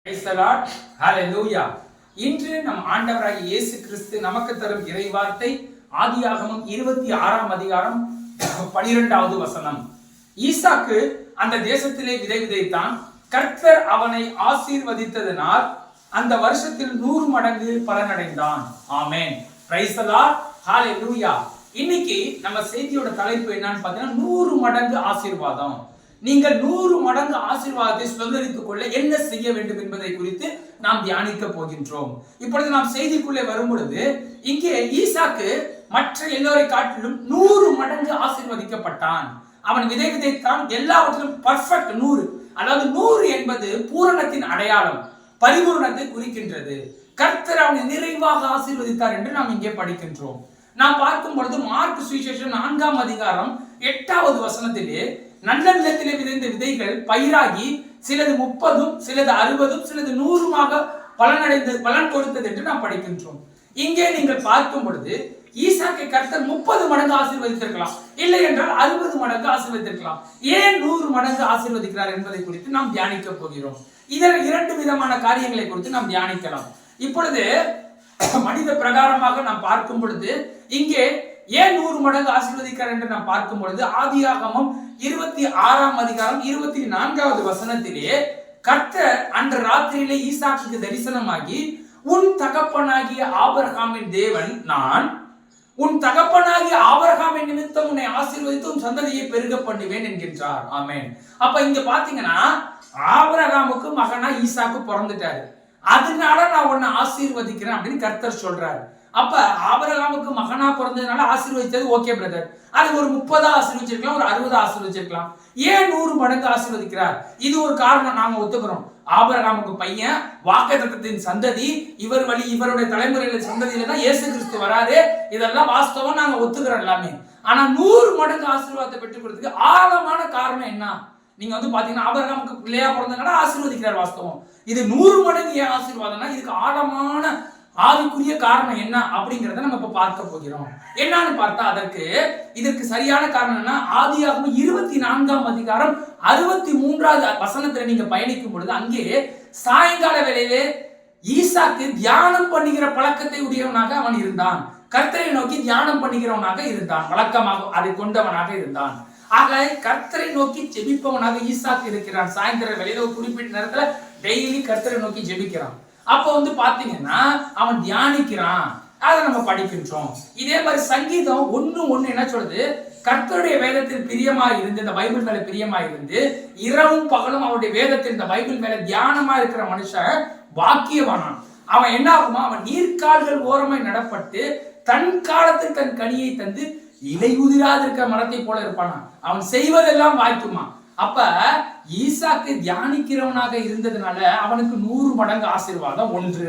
Praise the Lord. Hallelujah. இன்று நம் ஆண்டவராகிய இயேசு கிறிஸ்து நமக்கு தரும் இறைவார்த்தை ஆதியாகமம் 26ஆம் அதிகாரம் 12வது வசனம். ஈசாக்கு அந்த தேசத்திலே விதை விதைத்தான். கர்த்தர் அவனை ஆசீர்வதித்ததனால் அந்த வருஷத்தில் 100 மடங்கு பலனடைந்தான். ஆமென். Praise the Lord. Hallelujah. இன்னைக்கு நம்ம செய்தியோட தலைப்பு என்னன்னு பார்த்தீங்கன்னா 100 மடங்கு ஆசீர்வாதம். நீங்கள் 100 மடங்கு ஆசீர்வாதத்தை சுதந்திரித்துக் கொள்ள என்ன செய்ய வேண்டும் என்பதை குறித்து நாம் தியானிக்க போகின்றோம். இப்பொழுது நாம் செய்திக்குள்ளே வரும் பொழுது இங்கே ஈசாக்கு மற்ற எல்லோரை காட்டிலும் 100 மடங்கு ஆசீர்வதிக்கப்பட்டான். அவன் விதை விதைத்தான். எல்லாவற்றிலும் பர்ஃபெக்ட் 100. அதாவது 100 என்பது பூரணத்தின் அடையாளம், பரிபூரணத்தை குறிக்கின்றது. கர்த்தர் அவனை நிறைவாக ஆசீர்வதித்தார் என்று நாம் இங்கே படிக்கின்றோம். நாம் பார்க்கும் பொழுது மார்க் சுவிசேஷம் 4ஆம் அதிகாரம் 8வது வசனத்திலே நல்ல நிலத்திலே விதைந்த விதைகள் பயிராகி சிலது 30, சிலது 60, சிலது 100 பலன் கொடுத்தது என்று நாம் படிக்கின்றோம். இங்கே நீங்கள் பார்க்கும் பொழுது ஈசாக்கை கர்த்தர் 30 மடங்கு ஆசீர்வதித்திருக்கலாம், இல்லை என்றால் 60 மடங்கு ஆசீர்வதித்திருக்கலாம். ஏன் 100 மடங்கு ஆசீர்வதிக்கிறார் என்பதை குறித்து நாம் தியானிக்க போகிறோம். இதர 2 விதமான காரியங்களை குறித்து நாம் தியானிக்கலாம். இப்பொழுது மனித பிரகாரமாக நாம் பார்க்கும் பொழுது இங்கே ஏன் 100 மடங்கு ஆசீர்வதிக்கிறார் என்று நாம் பார்க்கும் பொழுது ஆதியாகமம் 26ஆம் அதிகாரம் 24வது வசனத்திலே கர்த்தர் அன்று ராத்திரியிலே ஈசாக்குக்கு தரிசனமாகி, உன் தகப்பனாகிய ஆபிரகாமின் தேவன் நான், உன் தகப்பனாகிய ஆபிரகாமின் நிமித்தம் உன்னை ஆசீர்வதித்து உன் சந்ததியை பெருக பண்ணுவேன் என்கின்றார். ஆமென். அப்ப இங்க பாத்தீங்கன்னா ஆபிரகாமுக்கு மகனா ஈசாக்கு பிறந்துட்டாரு. அதனால நான் உன்னை ஆசீர்வதிக்கிறேன் அப்படின்னு கர்த்தர் சொல்றாரு. அப்ப ஆபிரகாமுக்கு மகனா பிறந்ததுனால ஆசீர்வதிச்சது ஓகே பிரதர். அது ஒரு 30 ஆசீர்வதிச்சிருக்கலாம், ஒரு 60 ஆசீர்வதிச்சிருக்கலாம். ஏன் 100 மடங்கு ஆசீர்வதிக்கிறார்? இது ஒரு காரணம், நாங்க ஒத்துக்கிறோம். ஆபிரகாமுக்கு பையன், வாக்குத்தத்தத்தின் சந்ததி, இவர் வழி இவருடைய தலைமுறையில சந்ததியில தான் இயேசு கிறிஸ்து வராரு. இதெல்லாம் வாஸ்தவம், நாங்க ஒத்துக்கிறோம் எல்லாமே. ஆனா 100 மடங்கு ஆசீர்வாதத்தை பெற்றுக் கொடுத்ததுக்கு ஆழமான காரணம் என்ன? நீங்க பாத்தீங்கன்னா ஆபிரகாமுக்கு பிள்ளையா பிறந்தனால ஆசீர்வதிக்கிறார் வாஸ்தவம். இது 100 மடங்கு ஏன் ஆசீர்வாதம்னா இதுக்கு ஆழமான ஆவிக்குரிய காரணம் என்ன அப்படிங்கறத நம்ம இப்ப பார்க்க போகிறோம். என்னன்னு பார்த்தா இதற்கு சரியான காரணம் என்ன? ஆதியாகமம் 24ஆம் அதிகாரம் 63வது வசனத்துல நீங்க பயணிக்கும் பொழுது அங்கே சாயங்கால வேளையிலே ஈசாக்கு தியானம் பண்ணுகிற பழக்கத்தை உடையவனாக அவன் இருந்தான். கர்த்தரை நோக்கி தியானம் பண்ணுகிறவனாக இருந்தான், வழக்கமாக அதை கொண்டவனாக இருந்தான். ஆக கர்த்தரை நோக்கி ஜெபிப்பவனாக ஈசாக்கு இருக்கிறான். சாயந்தர வேளையில ஒரு குறிப்பிட்ட நேரத்துல டெய்லி கர்த்தரை நோக்கி ஜெபிக்கிறான். அப்ப பாத்தீங்கன்னா அவன் தியானிக்கிறான். அதை நம்ம படிக்கின்றோம். இதே மாதிரி சங்கீதம் 1:1 என்ன சொல்றது? கர்த்தருடைய வேதத்தில் பிரியமா இருந்து, இந்த பைபிள் மேல பிரியமா இருந்து இரவும் பகலும் அவருடைய வேதத்தில் இந்த பைபிள் மேல தியானமா இருக்கிற மனுஷன் பாக்கியவானான். அவன் என்ன ஆகுமா? அவன் நீர்க்கால்கள் ஓரமாய் நடப்பட்டு தன் காலத்தில் தன் கனியை தந்து இலை உதிராது இருக்கிற மரத்தை போல இருப்பானா. அவன் செய்வதெல்லாம் வாய்க்குமா. அப்ப ஈசாக்கு தியானிக்கிறவனாக இருந்ததுனால அவனுக்கு 100 மடங்கு ஆசீர்வாதம். 1.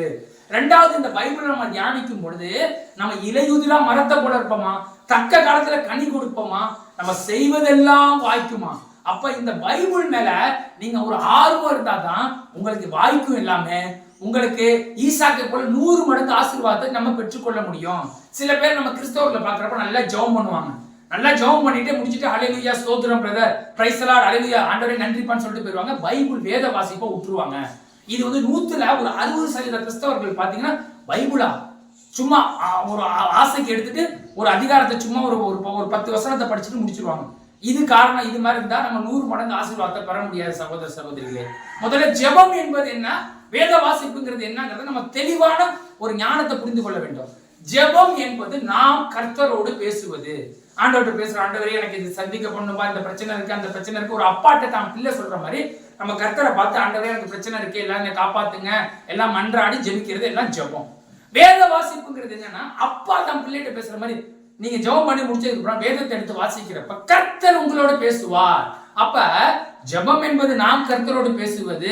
2வது, இந்த பைபிள் நம்ம தியானிக்கும் பொழுது நம்ம இலையுதிரா மரத்தை போல இருப்போமா, தக்க காலத்துல கனி கொடுப்போமா, நம்ம செய்வதெல்லாம் வாய்க்குமா. அப்ப இந்த பைபிள் மேல நீங்க ஒரு ஆர்வம் இருந்தாதான் உங்களுக்கு வாய்க்கும் எல்லாமே. உங்களுக்கு ஈசாக்கை போல 100 மடங்கு ஆசீர்வாதத்தை நம்ம பெற்றுக்கொள்ள முடியும். சில பேர் நம்ம கிறிஸ்தவர்களை பாக்குறப்ப நல்லா ஜெபம் பண்ணுவாங்க. நல்லா ஜெபம் பண்ணிட்டு முடிச்சுட்டு ஹல்லேலூயா ஸ்தோத்திரம் பிரதர், பிரைஸ் தி லார்ட், ஹல்லேலூயா ஆண்டவரே நன்றிப்பான்னு சொல்லிட்டு போயிடுவாங்க. பைபிள் வேத வாசிப்பை விட்டுருவாங்க. இது 100ல ஒரு 60% கிறிஸ்தவர்கள் பாத்தீங்கன்னா பைபிளா சும்மா ஒரு ஆசைக்கு எடுத்துட்டு ஒரு அதிகாரத்தை சும்மா ஒரு 10 வசனத்தை படிச்சுட்டு முடிச்சிருவாங்க. இது காரணம். இது மாதிரி இருந்தா நம்ம 100 மடங்கு ஆசீர்வாதத்தை பெற முடியாது சகோதர சகோதரிகளே. முதல்ல ஜெபம் என்பது என்ன, வேத வாசிப்புங்கிறது என்னங்கிறத நம்ம தெளிவான ஒரு ஞானத்தை புரிந்து கொள்ள வேண்டும். ஜெபம் என்பது நாம் கர்த்தரோடு பேசுவது. ஆண்டவர்கிட்ட பேசுற, ஆண்டவரே எனக்கு இது சந்திக்க பண்ணுமா, இந்த பிரச்சனை இருக்கு, அந்த பிரச்சனை இருக்கு. ஒரு அப்பாட்ட தான் பிள்ளை சொல்ற மாதிரி நம்ம கர்த்தரை பார்த்து, ஆண்டவரே எனக்கு பிரச்சனை இருக்கு, எல்லாம் என்னை காப்பாத்துங்க, எல்லாம் மன்றாடி ஜெபிக்கிறது எல்லாம் ஜெபம். வேத வாசிப்புங்கிறது என்னன்னா அப்பா தான் பிள்ளைகிட்ட பேசுற மாதிரி. நீங்க ஜெபம் பண்ணி முடிச்சதுக்கு அப்புறம் வேதத்தை எடுத்து வாசிக்கிறப்ப கர்த்தர் உங்களோட பேசுவார். அப்ப ஜெபம் என்பது நாம் கர்த்தரோடு பேசுவது,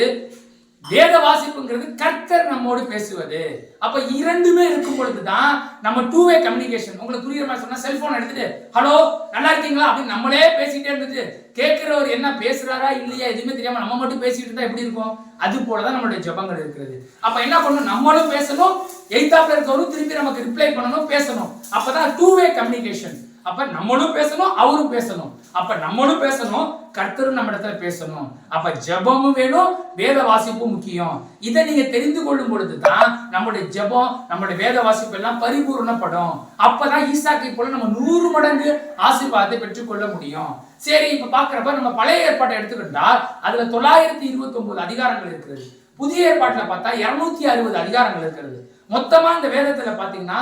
வேத வாசிப்புங்கிறது கர்த்தர் நம்மோடு பேசுவது. அப்ப 2மே இருக்கும் பொழுதுதான் நம்ம 2-வே கம்யூனிகேஷன். உங்களுக்கு புரியுற மாதிரி சொன்னா, செல்போன் எடுத்துட்டு ஹலோ நல்லா இருக்கீங்களா அப்படின்னு நம்மளே பேசிட்டே இருந்துட்டு கேட்கிறவர் என்ன பேசுறாரா இல்லையா எதுவுமே தெரியாம நம்ம மட்டும் பேசிட்டு இருந்தா எப்படி இருக்கும்? அது போலதான் நம்மளுடைய ஜெபங்கள் இருக்கிறது. அப்ப என்ன பண்ணணும்? நம்மளும் பேசணும், எய்தாப்ல இருக்கவரும் திருப்பி நமக்கு ரிப்ளை பண்ணணும், பேசணும். அப்பதான் 2-வே கம்யூனிகேஷன். அப்ப நம்மளும் பேசணும், அவரும் பேசணும். அப்ப நம்மளும் பேசணும், கர்த்தரும் நம்ம இடத்துல பேசணும். அப்ப ஜெபமும் வேணும், வேத வாசிப்பும் முக்கியம். இதை நீங்க தெரிந்து கொள்ளும் பொழுதுதான் நம்முடைய ஜெபம், நம்முடைய வேத வாசிப்பு எல்லாம் பரிபூர்ணப்படும். அப்பதான் ஈசாக்கை போல நம்ம 100 மடங்கு ஆசீர்வாதத்தை பெற்றுக்கொள்ள முடியும். சரி, இப்ப பாக்குறப்ப நம்ம பழைய ஏற்பாட்டை எடுத்துக்கிட்டா அதுல 929 அதிகாரங்கள் இருக்கிறது. புதிய ஏற்பாட்டுல பார்த்தா 260 அதிகாரங்கள் இருக்கிறது. மொத்தமா இந்த வேதத்துல பாத்தீங்கன்னா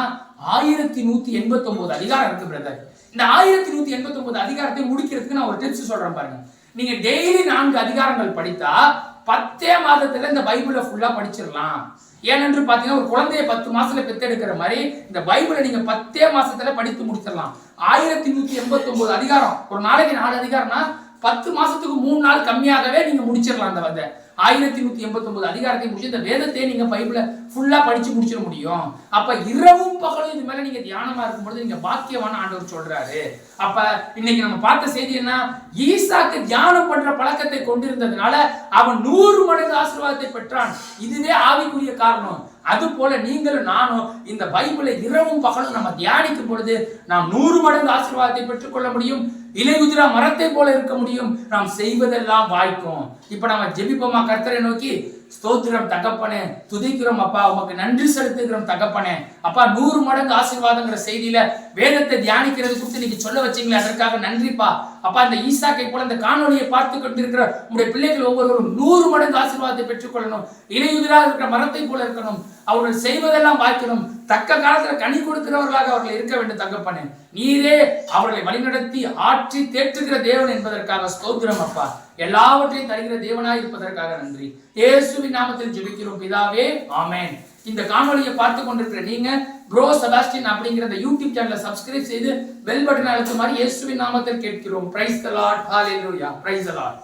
1189 அதிகாரம் இருக்கு பிரதர். இந்த 1189 அதிகாரத்தை முடிக்கிறதுக்கு நான் ஒரு டிப்ஸ் சொல்றேன் பாருங்க. நீங்க டெய்லி 4 அதிகாரங்கள் படித்தா 10 மாதத்துல இந்த பைபிளை ஃபுல்லா படிச்சிடலாம். ஏனென்று பாத்தீங்கன்னா ஒரு குழந்தைய 10 மாசத்துல பெத்தெடுக்கிற மாதிரி இந்த பைபிளை நீங்க 10 மாசத்துல படித்து முடிச்சிடலாம். 1189 அதிகாரம், ஒரு நாளைக்கு 4 அதிகாரம்னா 10 மாசத்துக்கு 3 நாள் கம்மியாகவே நீங்க முடிச்சிடலாம். அந்த 1189 அதிகாரத்தை முடிச்சு இந்த வேதத்தை நீங்க பைபிளை ஃபுல்லா படிச்சு முடிச்சிட முடியும். அப்ப இரவும் பகலும் இது மேல நீங்க தியானமா இருக்கும்போது நீங்க பாக்கியவான ஆண்டவர் சொல்றாரு. அப்ப இன்னைக்கு நம்ம பார்த்த செய்தி என்ன? ஈசாக்கு தியானம் பண்ற பழக்கத்தை கொண்டிருந்ததுனால அவன் 100 மடங்கு ஆசீர்வாதத்தை பெற்றான். இதுவே ஆவிக்குரிய காரணம். அது போல நீங்களும் நானும் இந்த பைபிளை இரவும் பகலும் நம்ம தியானிக்கும் பொழுது நாம் 100 மடங்கு ஆசீர்வாதத்தை பெற்றுக்கொள்ள முடியும். இலையுதிரா மரத்தை போல இருக்க முடியும். நாம் செய்வதெல்லாம் வாய்க்கும். இப்ப நம்ம ஜெபிப்போமா கர்த்தரை நோக்கி? ஸ்தோத்திரம் தகப்பனே, துதிக்கிறோம் அப்பா, உமக்கு நன்றி செலுத்துகிறோம் தகப்பனே. அப்பா 100 மடங்கு ஆசீர்வாதங்கிற செய்தியில வேதத்தை தியானிக்கிறது குறித்து நீங்க சொல்ல வச்சீங்களே, அதற்காக நன்றிப்பா. அப்பா இந்த ஈசாக்கை போல இந்த காணொலியை பார்த்து கொண்டிருக்கிற உங்களுடைய பிள்ளைகள் ஒவ்வொருவரும் 100 மடங்கு ஆசீர்வாதத்தை பெற்றுக்கொள்ளணும். இலையுதிரா இருக்கிற மரத்தை போல இருக்கணும். அவர்கள் செய்வதெல்லாம் வாய்க்கணும். தக்க காலத்துல கனி கொடுக்கிறவர்களாக அவர்கள் இருக்க வேண்டும் தகப்பனே. நீரே அவர்களை வழிநடத்தி ஆற்றி தேற்றுகிற தேவன் என்பதற்காக ஸ்தோத்திரம் அப்பா. எல்லாவற்றையும் தருகிற தேவனாய் இருப்பதற்காக நன்றி. இயேசுவின் நாமத்தில் ஜெபிக்கிறோம் பிதாவே, ஆமென். இந்த காணொலியை பார்த்து கொண்டிருக்கிற நீங்க ப்ரோ செபாஸ்டியன் அப்படிங்கிற இந்த யூடியூப் சேனலை சப்ஸ்கிரைப் செய்து பெல் பட்டனை அழுத்துமாறு இயேசுவின் நாமத்தில் கேட்கிறோம். Praise the Lord. Hallelujah. Praise the Lord.